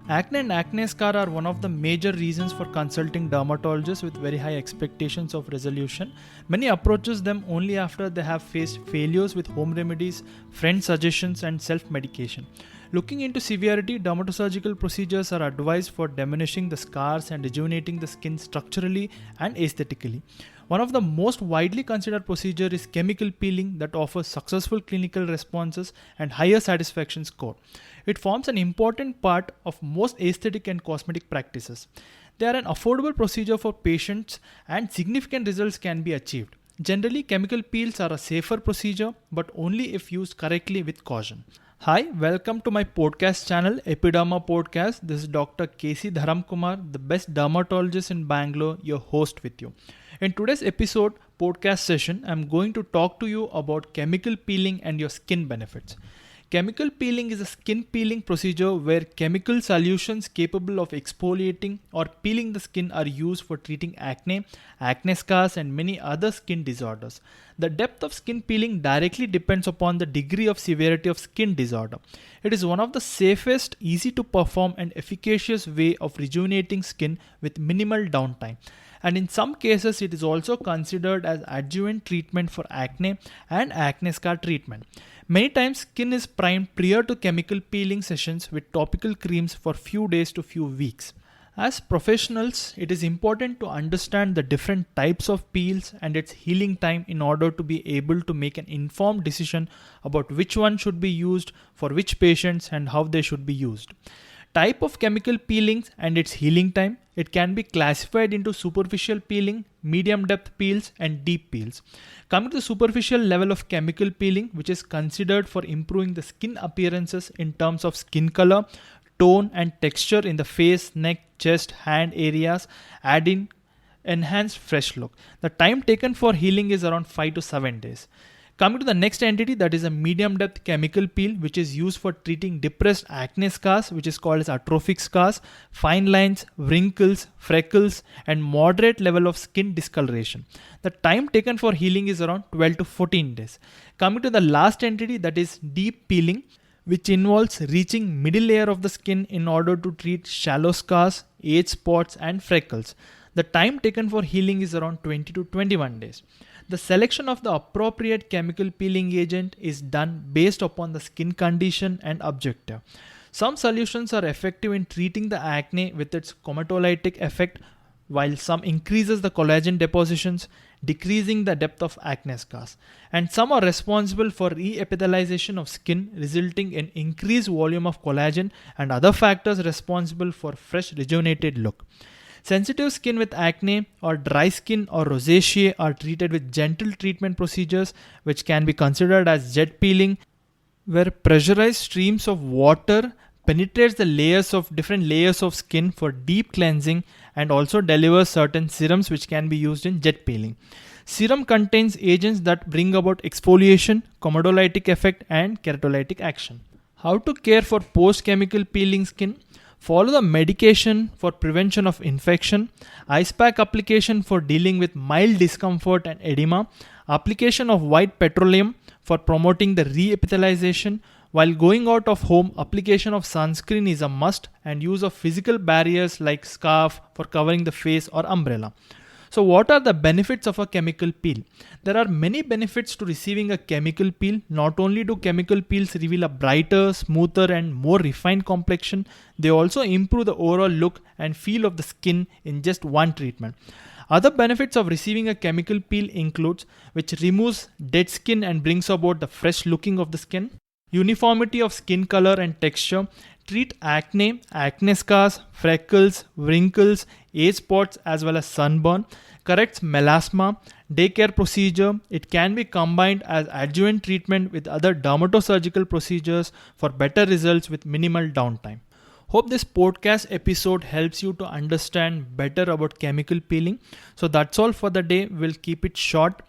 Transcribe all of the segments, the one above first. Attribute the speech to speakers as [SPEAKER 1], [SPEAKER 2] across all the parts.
[SPEAKER 1] Acne and acne scar are one of the major reasons for consulting dermatologists with very high expectations of resolution. Many approaches them only after they have faced failures with home remedies, friend suggestions, and self-medication. Looking into severity, dermatosurgical procedures are advised for diminishing the scars and rejuvenating the skin structurally and aesthetically. One of the most widely considered procedure is chemical peeling that offers successful clinical responses and higher satisfaction score. It forms an important part of most aesthetic and cosmetic practices. They are an affordable procedure for patients and significant results can be achieved. Generally, chemical peels are a safer procedure but only if used correctly with caution. Hi, welcome to my podcast channel, Epiderma Podcast. This is Dr. K.C. Dharamkumar, the best dermatologist in Bangalore, your host with you. In today's podcast session, I'm going to talk to you about chemical peeling and your skin benefits. Chemical peeling is a skin peeling procedure where chemical solutions capable of exfoliating or peeling the skin are used for treating acne, acne scars, and many other skin disorders. The depth of skin peeling directly depends upon the degree of severity of skin disorder. It is one of the safest, easy to perform, and efficacious way of rejuvenating skin with minimal downtime. And in some cases, it is also considered as adjuvant treatment for acne and acne scar treatment. Many times, skin is primed prior to chemical peeling sessions with topical creams for few days to few weeks. As professionals, it is important to understand the different types of peels and its healing time in order to be able to make an informed decision about which one should be used for which patients and how they should be used. Type of chemical peelings and its healing time. It can be classified into superficial peeling, medium depth peels, and deep peels. Coming to the superficial level of chemical peeling, which is considered for improving the skin appearances in terms of skin color, tone, and texture in the face, neck, chest, hand areas, adding enhanced fresh look. The time taken for healing is around 5 to 7 days. Coming to the next entity, that is a medium depth chemical peel, which is used for treating depressed acne scars, which is called as atrophic scars, fine lines, wrinkles, freckles, and moderate level of skin discoloration. The time taken for healing is around 12 to 14 days. Coming to the last entity, that is deep peeling, which involves reaching middle layer of the skin in order to treat shallow scars, age spots, and freckles. The time taken for healing is around 20 to 21 days. The selection of the appropriate chemical peeling agent is done based upon the skin condition and objective. Some solutions are effective in treating the acne with its comatolytic effect, while some increases the collagen depositions, decreasing the depth of acne scars. And some are responsible for re-epithelialization of skin, resulting in increased volume of collagen and other factors responsible for fresh rejuvenated look. Sensitive skin with acne or dry skin or rosacea are treated with gentle treatment procedures, which can be considered as jet peeling, where pressurized streams of water penetrates the different layers of skin for deep cleansing and also delivers certain serums which can be used in jet peeling. Serum contains agents that bring about exfoliation, comatolytic effect, and keratolytic action. How to care for post-chemical peeling skin? Follow the medication for prevention of infection, ice pack application for dealing with mild discomfort and edema, application of white petroleum for promoting the re-epithelialization. While going out of home, application of sunscreen is a must and use of physical barriers like scarf for covering the face or umbrella. So what are the benefits of a chemical peel? There are many benefits to receiving a chemical peel. Not only do chemical peels reveal a brighter, smoother, and more refined complexion, they also improve the overall look and feel of the skin in just one treatment. Other benefits of receiving a chemical peel includes which removes dead skin and brings about the fresh looking of the skin, uniformity of skin color and texture, treat acne, acne scars, freckles, wrinkles, age spots as well as sunburn, corrects melasma, daycare procedure. It can be combined as adjuvant treatment with other dermatosurgical procedures for better results with minimal downtime. Hope this podcast episode helps you to understand better about chemical peeling. So that's all for the day. We'll keep it short.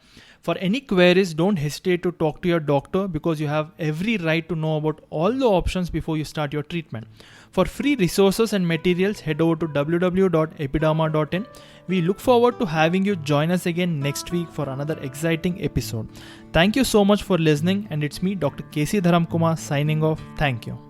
[SPEAKER 1] For any queries, don't hesitate to talk to your doctor because you have every right to know about all the options before you start your treatment. For free resources and materials, head over to www.epiderma.in. We look forward to having you join us again next week for another exciting episode. Thank you so much for listening, and it's me, Dr. K.C. Dharamkumar, signing off. Thank you.